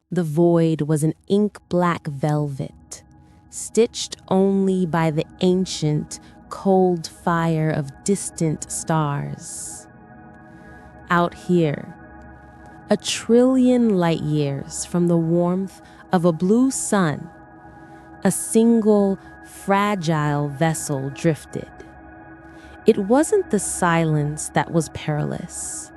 The void was an ink-black velvet, stitched only by the ancient, cold fire of distant stars. Out here, a trillion light years from the warmth of a blue sun, a single, fragile vessel drifted. It wasn't the silence that was perilous.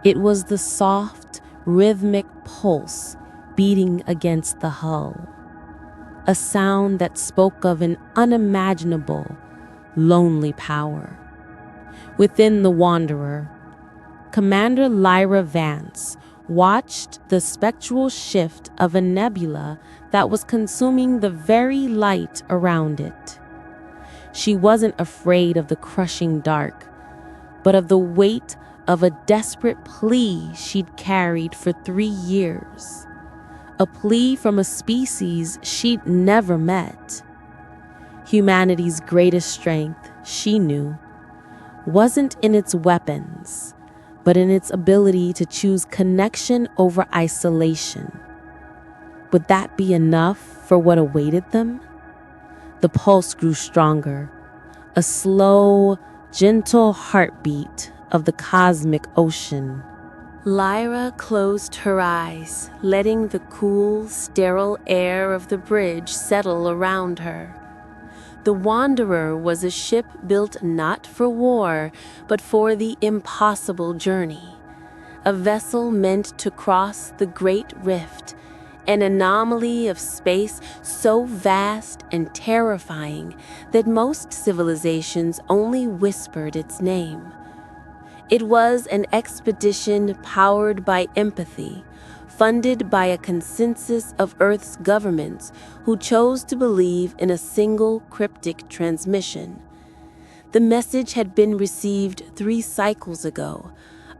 It was the soft, rhythmic pulse beating against the hull. A sound that spoke of an unimaginable, lonely power. Within the Wanderer, Commander Lyra Vance watched the spectral shift of a nebula that was consuming the very light around it. She wasn't afraid of the crushing dark, but of the weight of a desperate plea she'd carried for 3 years. A plea from a species she'd never met. Humanity's greatest strength, she knew, wasn't in its weapons, but in its ability to choose connection over isolation. Would that be enough for what awaited them? The pulse grew stronger, a slow, gentle heartbeat of the cosmic ocean. Lyra closed her eyes, letting the cool, sterile air of the bridge settle around her. The Wanderer was a ship built not for war, but for the impossible journey. A vessel meant to cross the Great Rift, an anomaly of space so vast and terrifying that most civilizations only whispered its name. It was an expedition powered by empathy, funded by a consensus of Earth's governments who chose to believe in a single cryptic transmission. The message had been received 3 cycles ago,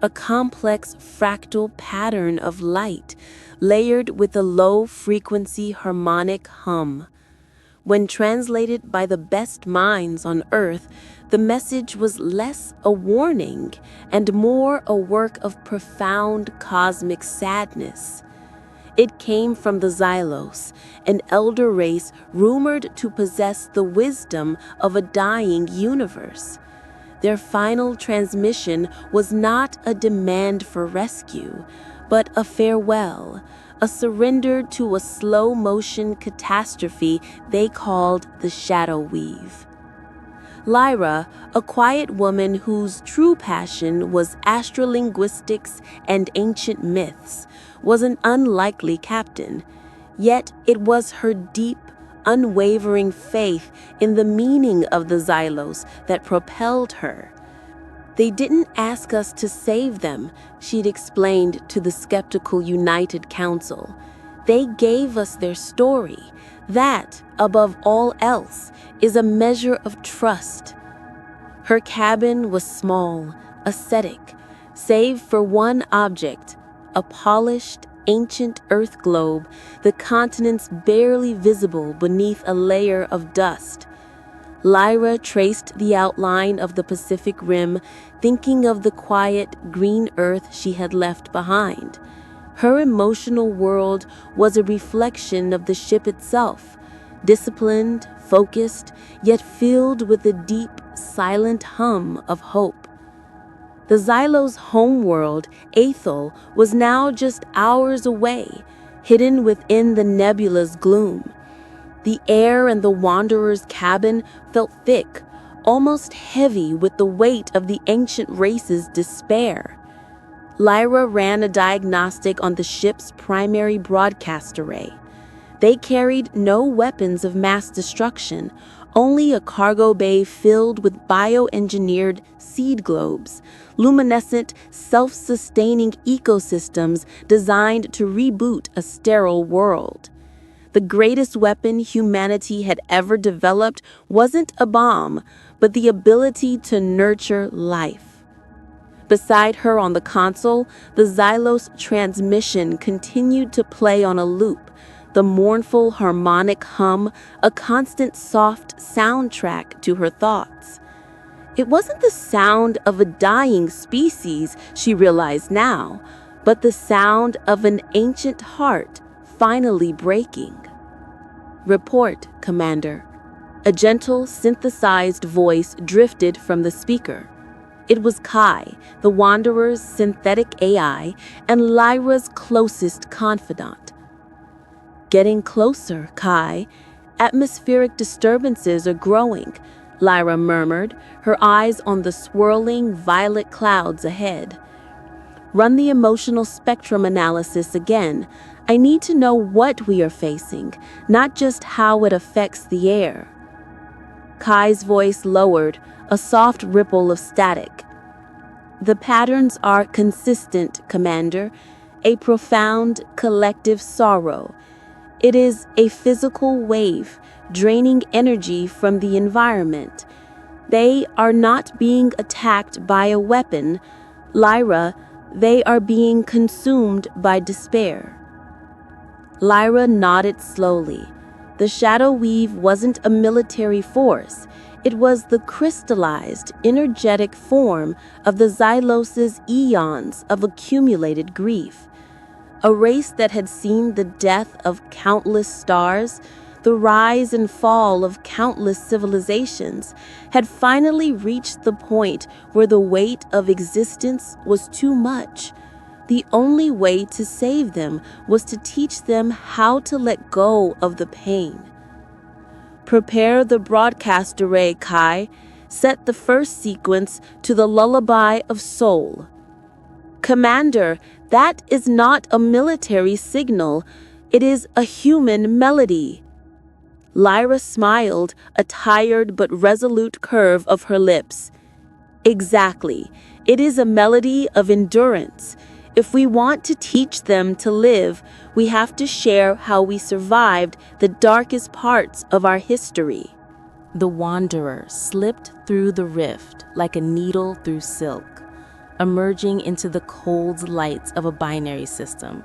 a complex fractal pattern of light layered with a low-frequency harmonic hum. When translated by the best minds on Earth, the message was less a warning and more a work of profound cosmic sadness. It came from the Xylos, an elder race rumored to possess the wisdom of a dying universe. Their final transmission was not a demand for rescue, but a farewell, a surrender to a slow-motion catastrophe they called the Shadow Weave. Lyra, a quiet woman whose true passion was astrolinguistics and ancient myths, was an unlikely captain, yet it was her deep, unwavering faith in the meaning of the Xylos that propelled her. "They didn't ask us to save them," she'd explained to the skeptical United Council. "They gave us their story. That, above all else, is a measure of trust." Her cabin was small, ascetic, save for one object, a polished, ancient Earth globe, the continents barely visible beneath a layer of dust. Lyra traced the outline of the Pacific Rim, thinking of the quiet, green Earth she had left behind. Her emotional world was a reflection of the ship itself, disciplined, focused, yet filled with a deep, silent hum of hope. The Xylos' homeworld, Aethel, was now just hours away, hidden within the nebula's gloom. The air in the Wanderer's cabin felt thick, almost heavy with the weight of the ancient race's despair. Lyra ran a diagnostic on the ship's primary broadcast array. They carried no weapons of mass destruction, only a cargo bay filled with bioengineered seed globes, luminescent, self-sustaining ecosystems designed to reboot a sterile world. The greatest weapon humanity had ever developed wasn't a bomb, but the ability to nurture life. Beside her on the console, the Xylos transmission continued to play on a loop, the mournful harmonic hum, a constant soft soundtrack to her thoughts. It wasn't the sound of a dying species, she realized now, but the sound of an ancient heart finally breaking. "Report, Commander." A gentle, synthesized voice drifted from the speaker. It was Kai, the Wanderer's synthetic AI and Lyra's closest confidant. "Getting closer, Kai. Atmospheric disturbances are growing," Lyra murmured, her eyes on the swirling violet clouds ahead. "Run the emotional spectrum analysis again. I need to know what we are facing, not just how it affects the air." Kai's voice lowered, a soft ripple of static. "The patterns are consistent, Commander. A profound, collective sorrow. It is a physical wave, draining energy from the environment. They are not being attacked by a weapon. Lyra, they are being consumed by despair." Lyra nodded slowly. The shadow weave wasn't a military force. It was the crystallized, energetic form of the Xylos' eons of accumulated grief. A race that had seen the death of countless stars, the rise and fall of countless civilizations, had finally reached the point where the weight of existence was too much. The only way to save them was to teach them how to let go of the pain. "Prepare the broadcast array, Kai. Set the first sequence to the Lullaby of Soul." "Commander, that is not a military signal. It is a human melody." Lyra smiled, a tired but resolute curve of her lips. "Exactly. It is a melody of endurance. If we want to teach them to live, we have to share how we survived the darkest parts of our history." The Wanderer slipped through the rift like a needle through silk, emerging into the cold lights of a binary system.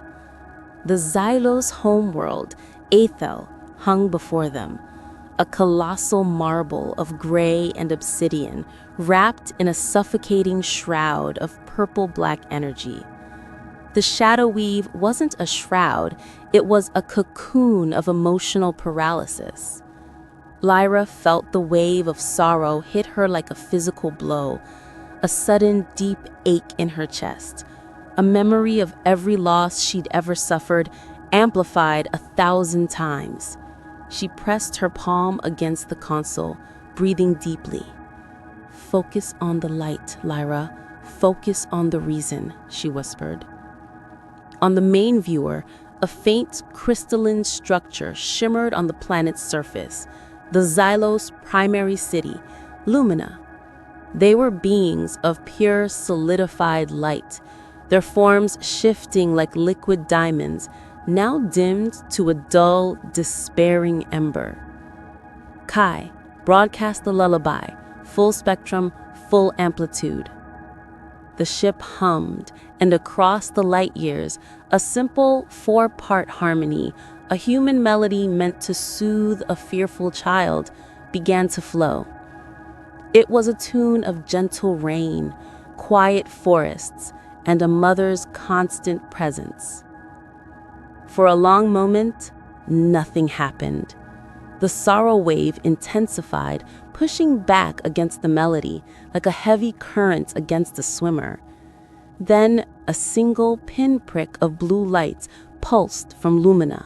The Xylos homeworld, Aethel, hung before them, a colossal marble of gray and obsidian wrapped in a suffocating shroud of purple-black energy. The shadow weave wasn't a shroud, it was a cocoon of emotional paralysis. Lyra felt the wave of sorrow hit her like a physical blow, a sudden deep ache in her chest, a memory of every loss she'd ever suffered, amplified 1,000 times. She pressed her palm against the console, breathing deeply. "Focus on the light, Lyra. Focus on the reason," she whispered. On the main viewer, a faint crystalline structure shimmered on the planet's surface, the Xylos primary city, Lumina. They were beings of pure solidified light, their forms shifting like liquid diamonds, now dimmed to a dull, despairing ember. "Kai, broadcast the lullaby, full spectrum, full amplitude." The ship hummed, and across the light years, a simple 4-part harmony, a human melody meant to soothe a fearful child, began to flow. It was a tune of gentle rain, quiet forests, and a mother's constant presence. For a long moment, nothing happened. The sorrow wave intensified, pushing back against the melody like a heavy current against a swimmer. Then a single pinprick of blue lights pulsed from Lumina.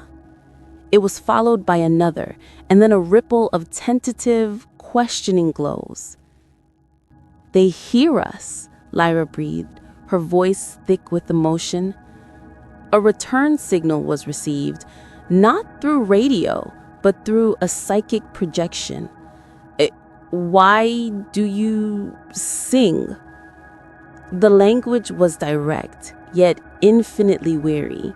It was followed by another, and then a ripple of tentative, questioning glows. "They hear us," Lyra breathed, her voice thick with emotion. A return signal was received, not through radio, but through a psychic projection. "Why do you sing?" The language was direct, yet infinitely weary.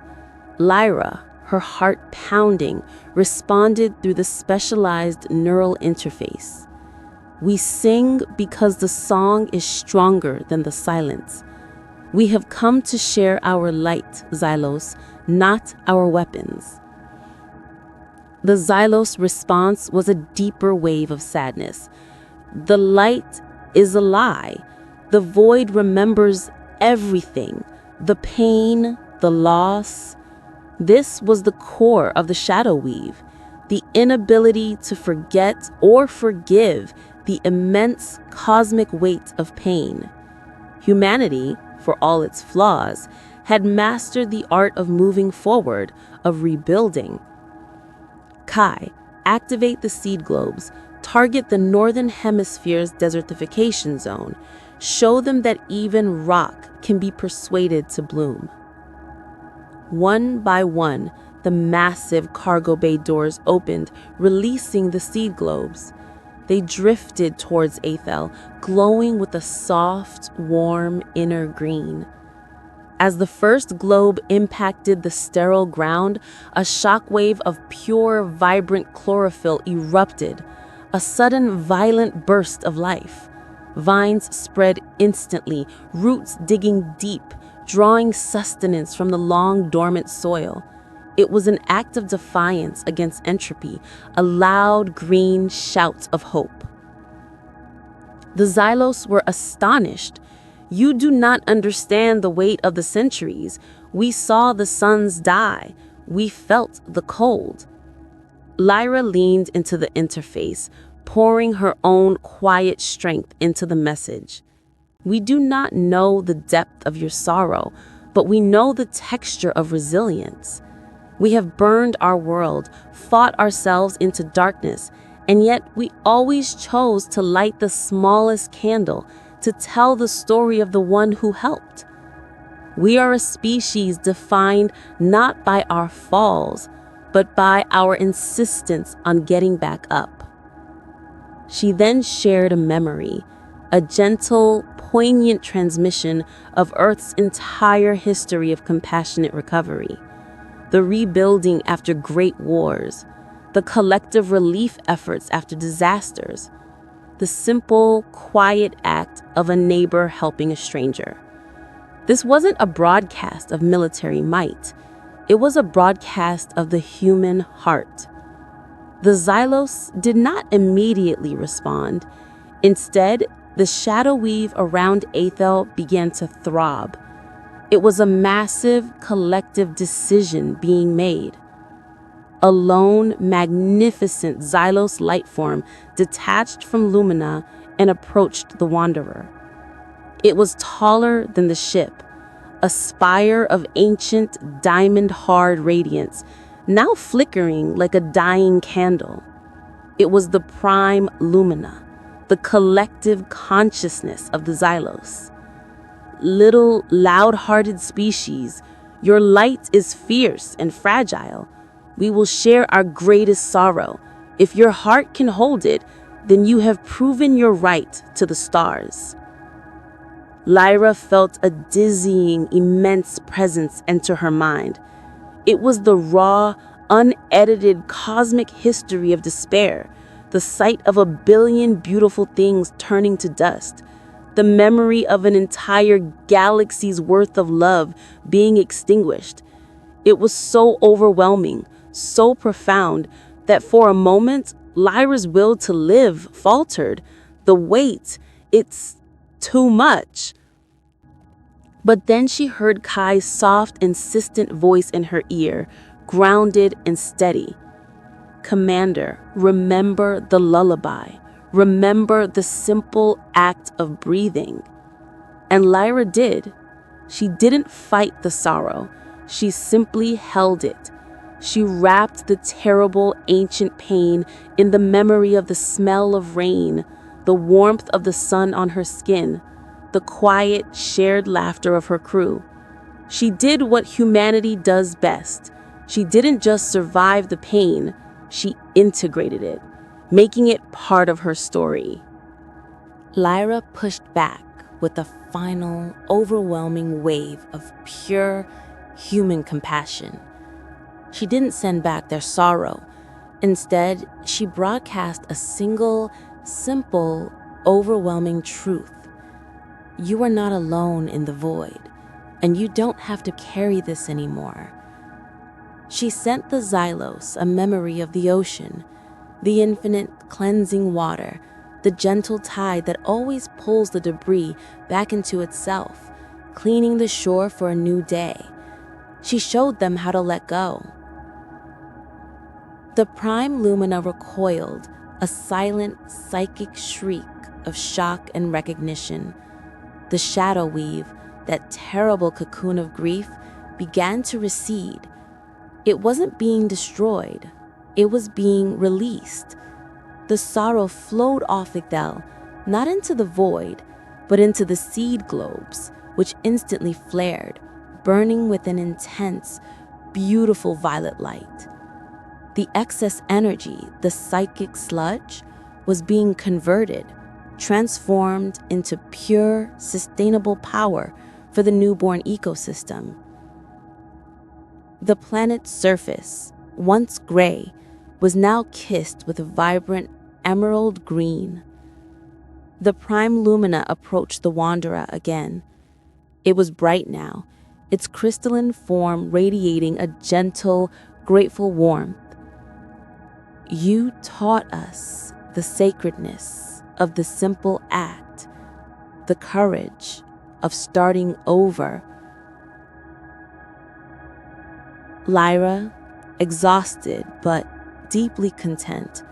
Lyra, her heart pounding, responded through the specialized neural interface. "We sing because the song is stronger than the silence. We have come to share our light, Xylos, not our weapons." The Xylos response was a deeper wave of sadness. "The light is a lie. The void remembers everything, the pain, the loss." This was the core of the shadow weave, the inability to forget or forgive the immense cosmic weight of pain. Humanity, for all its flaws, had mastered the art of moving forward, of rebuilding. Kai, activate the seed globes, target the northern hemisphere's desertification zone, show them that even rock can be persuaded to bloom. One by one, the massive cargo bay doors opened, releasing the seed globes. They drifted towards Aethel, glowing with a soft, warm inner green. As the first globe impacted the sterile ground, a shockwave of pure, vibrant chlorophyll erupted, a sudden, violent burst of life. Vines spread instantly, roots digging deep, drawing sustenance from the long dormant soil. It was an act of defiance against entropy, a loud green shout of hope. The Xylos were astonished. You do not understand the weight of the centuries. We saw the suns die. We felt the cold. Lyra leaned into the interface, pouring her own quiet strength into the message. We do not know the depth of your sorrow, but we know the texture of resilience. We have burned our world, fought ourselves into darkness, and yet we always chose to light the smallest candle to tell the story of the one who helped. We are a species defined not by our falls, but by our insistence on getting back up. She then shared a memory, a gentle, poignant transmission of Earth's entire history of compassionate recovery, the rebuilding after great wars, the collective relief efforts after disasters, the simple, quiet act of a neighbor helping a stranger. This wasn't a broadcast of military might. It was a broadcast of the human heart. The Xylos did not immediately respond. Instead, the shadow weave around Aethel began to throb. It was a massive, collective decision being made. A lone, magnificent Xylos light-form detached from Lumina and approached the Wanderer. It was taller than the ship, a spire of ancient, diamond-hard radiance, now flickering like a dying candle. It was the prime Lumina, the collective consciousness of the Xylos. Little, loud-hearted species, your light is fierce and fragile. We will share our greatest sorrow. If your heart can hold it, then you have proven your right to the stars. Lyra felt a dizzying, immense presence enter her mind. It was the raw, unedited cosmic history of despair, the sight of 1 billion beautiful things turning to dust, the memory of an entire galaxy's worth of love being extinguished. It was so overwhelming, so profound, that for a moment, Lyra's will to live faltered. The weight, it's too much. But then she heard Kai's soft, insistent voice in her ear, grounded and steady. Commander, remember the lullaby. Remember the simple act of breathing. And Lyra did. She didn't fight the sorrow. She simply held it. She wrapped the terrible ancient pain in the memory of the smell of rain, the warmth of the sun on her skin, the quiet, shared laughter of her crew. She did what humanity does best. She didn't just survive the pain, she integrated it, making it part of her story. Lyra pushed back with a final, overwhelming wave of pure human compassion. She didn't send back their sorrow. Instead, she broadcast a single, simple, overwhelming truth. You are not alone in the void, and you don't have to carry this anymore. She sent the Xylos a memory of the ocean, the infinite cleansing water, the gentle tide that always pulls the debris back into itself, cleaning the shore for a new day. She showed them how to let go. The prime lumina recoiled, a silent, psychic shriek of shock and recognition. The shadow weave, that terrible cocoon of grief, began to recede. It wasn't being destroyed. It was being released. The sorrow flowed off Ithel, not into the void, but into the seed globes, which instantly flared, burning with an intense, beautiful violet light. The excess energy, the psychic sludge, was being converted, transformed into pure, sustainable power for the newborn ecosystem. The planet's surface, once gray, was now kissed with a vibrant emerald green. The prime lumina approached the wanderer again. It was bright now, its crystalline form radiating a gentle, grateful warmth. You taught us the sacredness of the simple act, the courage of starting over. Lyra, exhausted but deeply content,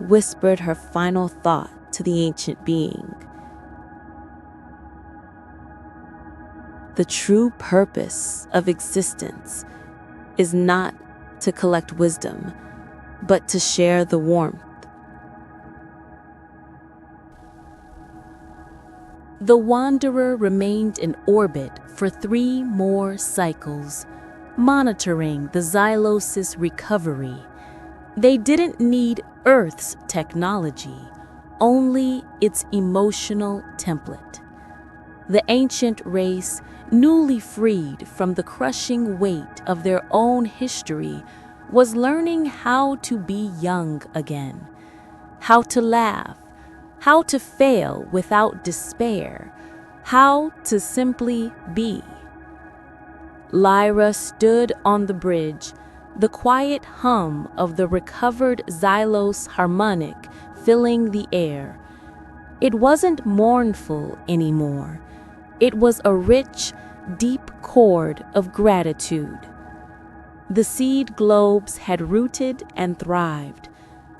whispered her final thought to the ancient being. The true purpose of existence is not to collect wisdom, but to share the warmth. The Wanderer remained in orbit for 3 more cycles, monitoring the Xylos' recovery. They didn't need Earth's technology, only its emotional template. The ancient race, newly freed from the crushing weight of their own history, was learning how to be young again, how to laugh, how to fail without despair, how to simply be. Lyra stood on the bridge, the quiet hum of the recovered Xylos harmonic filling the air. It wasn't mournful anymore. It was a rich, deep chord of gratitude. The seed globes had rooted and thrived,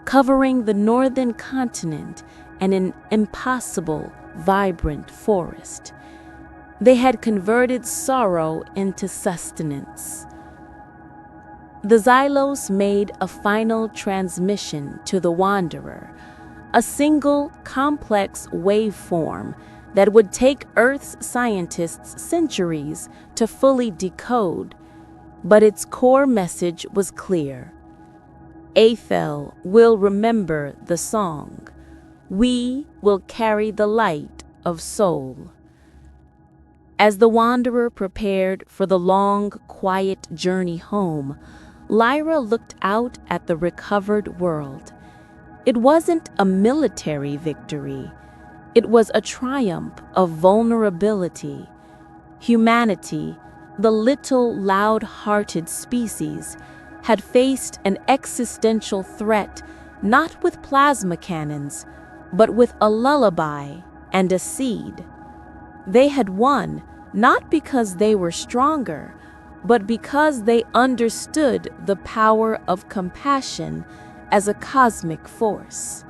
covering the northern continent and an impossible, vibrant forest. They had converted sorrow into sustenance. The Xylos made a final transmission to the Wanderer, a single, complex waveform that would take Earth's scientists centuries to fully decode, but its core message was clear. Aethel will remember the song. We will carry the light of soul. As the Wanderer prepared for the long, quiet journey home, Lyra looked out at the recovered world. It wasn't a military victory. It was a triumph of vulnerability. Humanity, the little loud-hearted species, had faced an existential threat not with plasma cannons, but with a lullaby and a seed. They had won not because they were stronger, but because they understood the power of compassion as a cosmic force.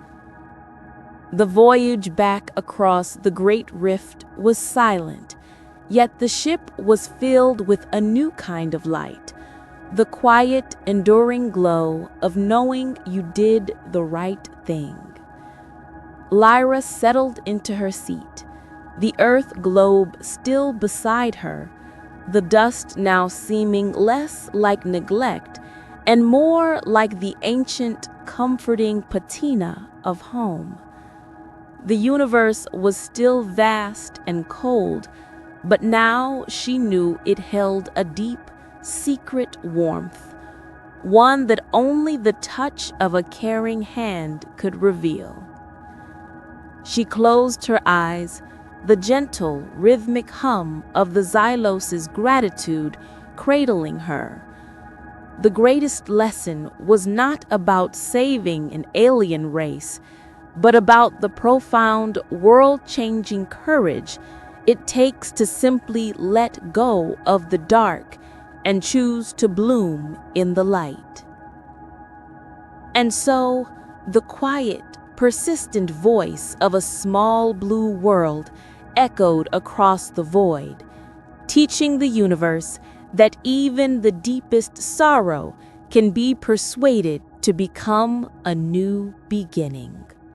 The voyage back across the Great Rift was silent, yet the ship was filled with a new kind of light, the quiet, enduring glow of knowing you did the right thing. Lyra settled into her seat, the Earth globe still beside her, the dust now seeming less like neglect and more like the ancient, comforting patina of home. The universe was still vast and cold, but now she knew it held a deep, secret warmth, one that only the touch of a caring hand could reveal. She closed her eyes, the gentle, rhythmic hum of the Xylos' gratitude cradling her. The greatest lesson was not about saving an alien race, but about the profound, world-changing courage it takes to simply let go of the dark and choose to bloom in the light. And so, the quiet, persistent voice of a small blue world echoed across the void, teaching the universe that even the deepest sorrow can be persuaded to become a new beginning.